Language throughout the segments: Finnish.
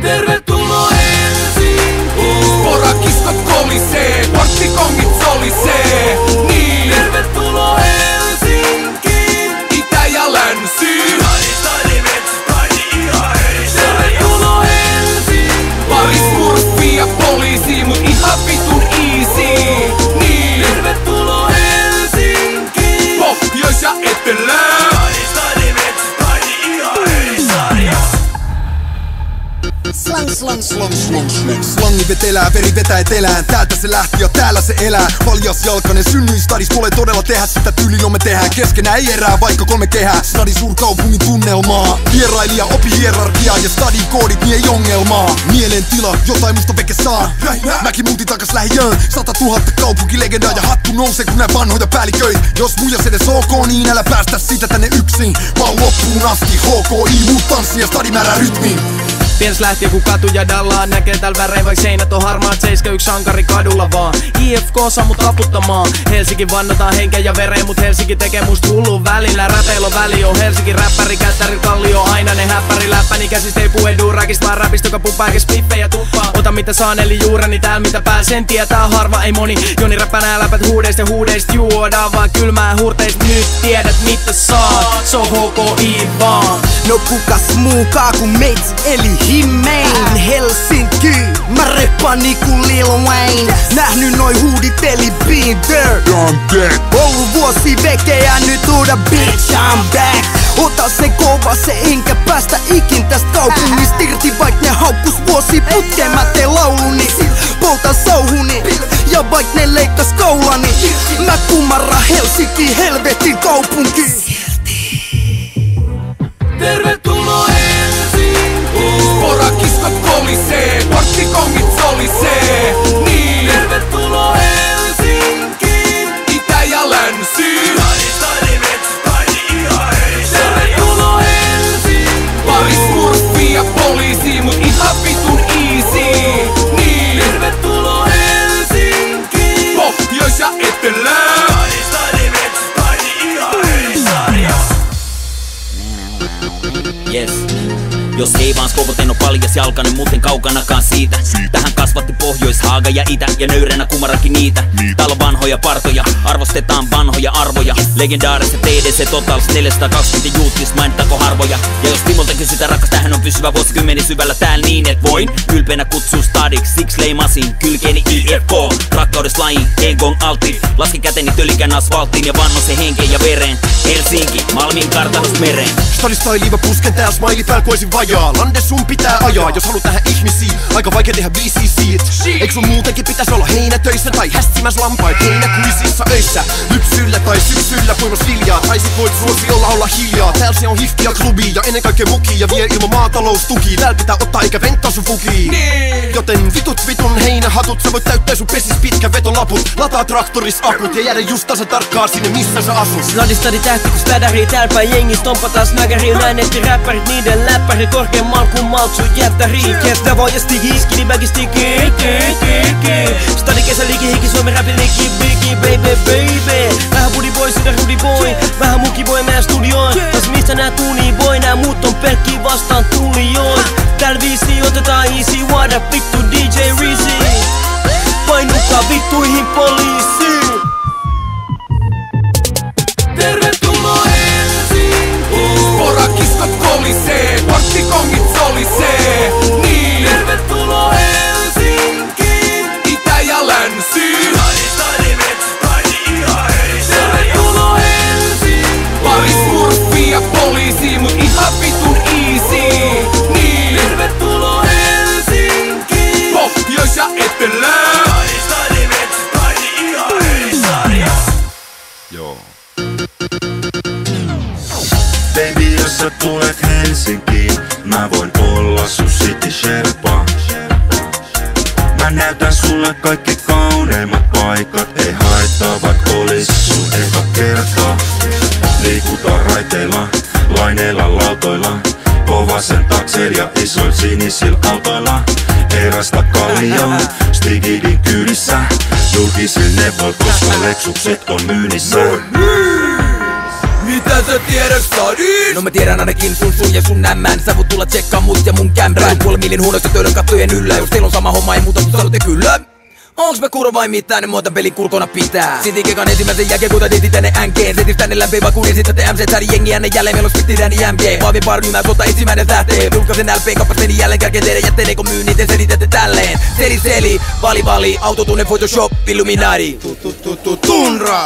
Tervetuloa Helsinkiin! Porakiskot kolisee, porttikongit solisee. Niin. Tervetuloa Helsinkiin! Itä ja länsi. Tervetuloa Helsinkiin! Paris, murfi ja poliisi, mut ihan vitun easy. Niin. Tervetuloa Helsinkiin! Pohjois ja etelä. Slangi vetelää, veri vetää etelään. Täältä se lähti ja täällä se elää. Paljasjalkainen synnyin stadis, tulee todella tehdä sitä tyylin jo me tehdään. Keskenään ei erää, vaikka 3 kehää. Stadin suurkaupungin tunnelmaa. Vierailija opi hierarkiaa ja stadin koodit, niin ei ongelmaa. Mielentila, jotain musta veke saa. Mäkin muutin takas lähiöön. 100 000 kaupunkilegendaa ja hattu nousee kun nää vanhoja päälliköitä. Jos muijas edes ok, niin älä päästä sitä tänne yksin. Mä oon loppuun asti HKI, muut tanssi ja stadi määrää rytmiin. Piens lähti joku katu ja dallaa. Näkee täällä värejä vaik seinät on harmaat. 7-1 sankari kadulla vaan. IFK saa mut taputtamaan. Helsinki vannotaan henkeä ja vereen, mut Helsinki tekee musta hullun välillä. Räpeillä väli on Helsinki räppäri, kättäri kallio. Aina ne häppäri läppäni käsistä ei puhe duurakista, vaan räpistä, joka pumpaa spiffejä tuppaa. Ota mitä saan eli juurani täällä mitä pääl sen tietää harva ei moni. Joni räppänää läpät huudeista ja huudeista juodaan vaan kylmää huurteista. Nyt tiedät mitä saat, se on HKI vaan. No kukas muukaa kuin meits eli Himmein Helsinki, mä reppaan niinku Lil Wayne. Nähny noi huudit eli been there. I'm dead. Ollut vuosi vekeä, nyt uuda bitch I'm back. Ota se kova se enkä päästä ikin tästä kaupungista irti. Vaik ne haukkus vuosi putkeen mä teen lauluni. Poltan sauhuni ja vaik ne leikkas koulani. Mä kumarra Helsinki, helvetin kaupunki. Tervetuloa Helsinkiin! Porakiskot kolisee, porttikongit solisee. Niin. Tervetuloa Helsinkiin! Itä ja länsi. Tervetuloa Helsinkiin! Paris, murfi ja poliisi, mut ihan vitun easy. Niin. Tervetuloa Helsinkiin! Pohjois ja etelä. Yes. Jos ei vaan skopot en oo paljas jalkainen, muuten kaukanakaan siitä. Tähän kasvatti Pohjois, Haaga ja Itä ja nöyränä kumarakin niitä. Täällä on vanhoja partoja, arvostetaan vanhoja arvoja. Legendaariset TDC Totals 420 juuttis, mainittako harvoja. Ja jos Timolta kysytään rakas, tähän on pysyvä vuosikymmeni syvällä täällä niin et voin ylpeänä kutsua stadiksi, siksi leimasin kylkeeni IFK. Rakkaudessa lajiin, Egon altti. Laskin käteni tölikän asfalttiin ja vannon se henkeen ja vereen. Helsinki, Malmin kartanosta mereen. Stadista ei liiva pusken tää smiley pääl koisin vajaa. Lande sun pitää ajaa, jos haluat nähdä ihmisiä. Aika vaikea tehdä BCC. Eikö sun muutenkin pitäis olla heinätöissä tai hässimäs lampait heinäkuisissa öissä? Lypsyllä tai syksyllä puimos viljaa. Tai sit voit suosiolla olla hiljaa. Täällä se on hiftiä klubi ja ennen kaikkea muki. Ja vie ilman maataloustuki. Täällä pitää ottaa eikä venttaa sun fukiin. Joten vitun heinähatut. Sä voit täyttää sun pesis pitkä vetolaput. Lataa traktoris akut ja jäädä just tasan tarkkaa sinne missä sä asut. Stadi tähti kun städärii, täällä päin jengi stompataan snagariin. Nää nettiräppärit, niiden läppäri korkeammal kun maltsu jättäri. Kestä voi ja stigi, skidi bagi stigi. Stadi kesä liki, hiki, Suomen räpi liki, bigi, baby. Vähän booty boy, sitä Rudy boy. Vähän muki boy meidän studioon. Tos mistä nää tuunii boy, nää muut on pelkki vastaan tulijoon. Täällä viisi otetaan easy, what up vittu DJ Reezy. Painukaa vittuihin poliisiin. Tervetuloa Helsinkiin! Porakiskot kolisee, porttikongit solisee. Niin. Tervetuloa Helsinkiin! Itä ja länsi. Tervetuloa Helsinkiin! Paris, murfi ja poliisi, mut ihan vitun easy. Niin. Tervetuloa Helsinkiin! Pohjois ja etelä. Baby, jos sä tulet Helsinkiin, mä voin olla sun city sherpa. Mä näytän sulle kaikki kauneimmat paikat. Ei haittaa vaik olis sun eka kerta. Liikutaan raiteilla, laineilla lautoilla, kovasen takseilla ja isoil sinisillä autoilla. Ei rasta kaljaa, Stigidin kyydissä, julkisin nevoil, koska leksukset on myynnissä. Mitä sä tiedät stadin? No mä tiedän ainakin sun ja sun nämmän. Sä voit tulla tsekkaa mut ja mun kämprän. Puoli millin huonoista töiden kattojen yllä. Jos teillä on sama homma ei muuta, mut sanotte kyllä. Onks mä kurva vai mitään, niin muuta pelin kulkona pitää. Sitin kekan ensimmäisen jälkeen, kun teitin tänne NG:n. Setis tänne lämpeen, vaan kuulin sit te MC säädin jengiä. Ne jälleen meillä on spikti tänne MG. Vaavin parnymää, sota ensimmäinen tähteen. Julkaisen LP-kappas meni jälleen kärkeen teidän jätteen. Eikö myy niitä selitätte tälleen. Seli, vali, autotune, Photoshop, Illuminati. Tunra!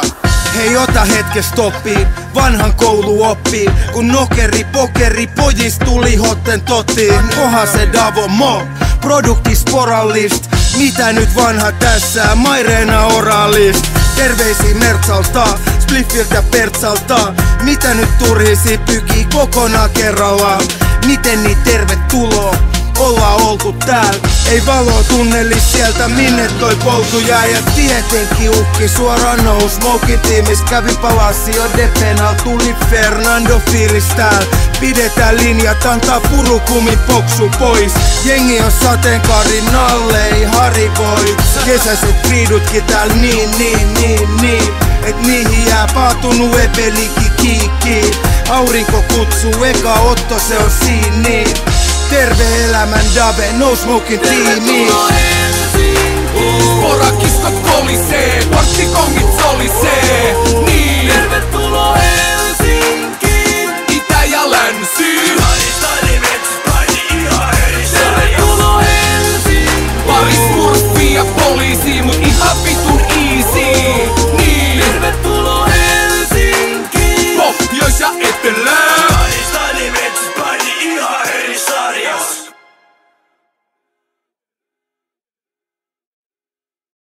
Hei ota hetke stoppiin, vanhan koulu oppii. Kun nokeri, pokeri, pojis tuli hotten totiin. Kohan se Davo Mo, produkti sporallist. Mitä nyt vanha tässä, Maireena oraalist. Terveisiä Mertsalta, Spliffiltä Pertsalta. Mitä nyt turhisi pykii kokonaan kerrallaan. Miten niin tervetuloa, ollaan oltu tääl. Ei valoa tunnelis sieltä minne toi polku jää. Ja tietenkin uhki suoraan nous. Smokin tiimis kävi Palacio de Penal. Tuli Fernando fiilis tääl. Pidetään linjat, antaa purukumi poksu pois. Jengi on sateenkaarin alle, ei harivoi. Kesäiset riidutkin tääl niin. Et niihin jää paatunut epeliki kiikki. Aurinko kutsuu, eka otto se on siinä. Terve elämän Dave, no smoking tiimi. Porakistot kolisee, porttikong